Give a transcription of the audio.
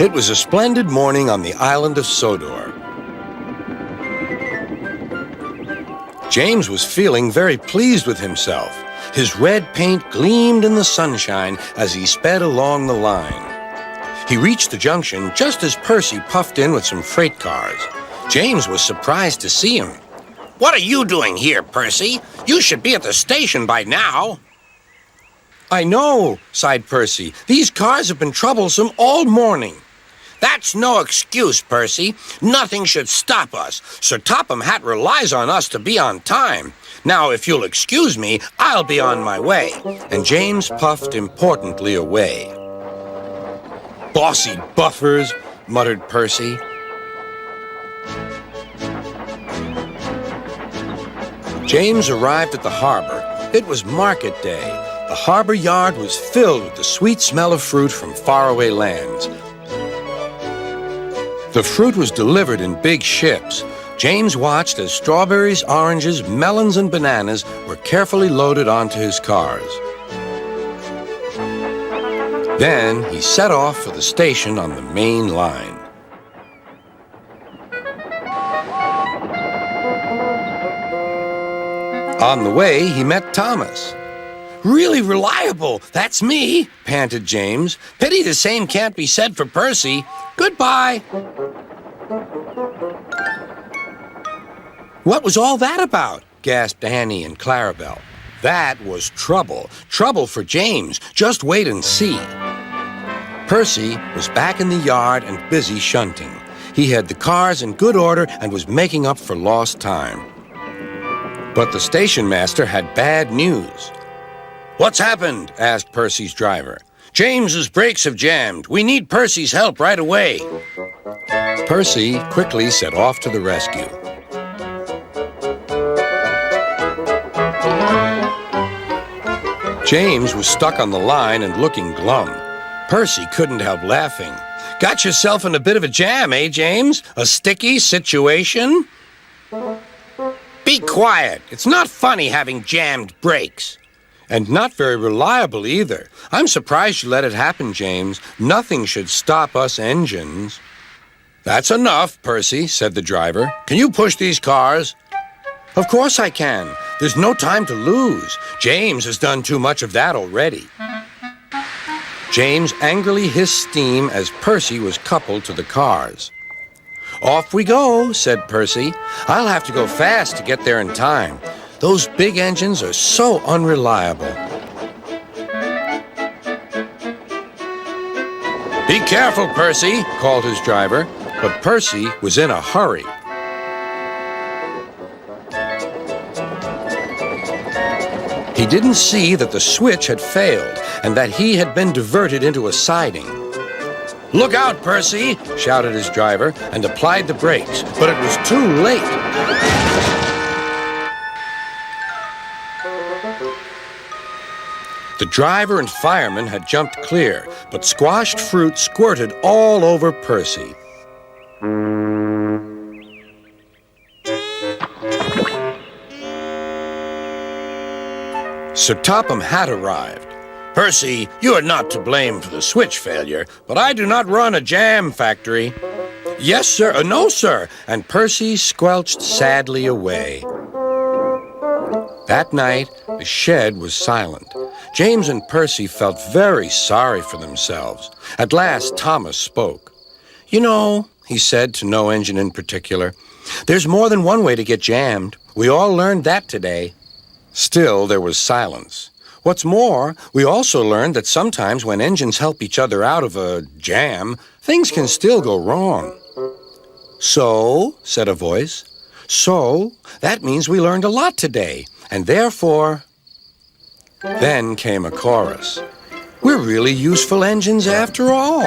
It was a splendid morning on the island of Sodor. James was feeling very pleased with himself. His red paint gleamed in the sunshine as he sped along the line. He reached the junction just as Percy puffed in with some freight cars. James was surprised to see him. What are you doing here, Percy? You should be at the station by now. I know, sighed Percy. These cars have been troublesome all morning. That's no excuse, Percy. Nothing should stop us. Sir Topham Hatt relies on us to be on time. Now, if you'll excuse me, I'll be on my way. And James puffed importantly away. Bossy buffers, muttered Percy. James arrived at the harbor. It was market day. The harbor yard was filled with the sweet smell of fruit from faraway lands. The fruit was delivered in big ships. James watched as strawberries, oranges, melons, and bananas were carefully loaded onto his cars. Then he set off for the station on the main line. On the way, he met Thomas. Really reliable, that's me, panted James. Pity the same can't be said for Percy. Goodbye. What was all that about? Gasped Annie and Clarabelle. That was trouble. Trouble for James. Just wait and see. Percy was back in the yard and busy shunting. He had the cars in good order and was making up for lost time. But the station master had bad news. What's happened? Asked Percy's driver. James's brakes have jammed. We need Percy's help right away. Percy quickly set off to the rescue. James was stuck on the line and looking glum. Percy couldn't help laughing. Got yourself in a bit of a jam, eh, James? A sticky situation? Be quiet. It's not funny having jammed brakes. And not very reliable either. I'm surprised you let it happen, James. Nothing should stop us engines. That's enough, Percy, said the driver. Can you push these cars? Of course I can. There's no time to lose. James has done too much of that already. James angrily hissed steam as Percy was coupled to the cars. Off we go, said Percy. I'll have to go fast to get there in time. Those big engines are so unreliable. Be careful, Percy, called his driver, but Percy was in a hurry. He didn't see that the switch had failed and that he had been diverted into a siding. Look out, Percy, shouted his driver and applied the brakes, but it was too late. The driver and fireman had jumped clear, but squashed fruit squirted all over Percy. Sir Topham Hatt arrived. Percy, you are not to blame for the switch failure, but I do not run a jam factory. Yes, sir. No, sir. And Percy squelched sadly away. That night, the shed was silent. James and Percy felt very sorry for themselves. At last, Thomas spoke. You know, he said to no engine in particular, there's more than one way to get jammed. We all learned that today. Still, there was silence. What's more, we also learned that sometimes when engines help each other out of a jam, things can still go wrong. So, said a voice, so that means we learned a lot today, and therefore... Then came a chorus. We're really useful engines after all.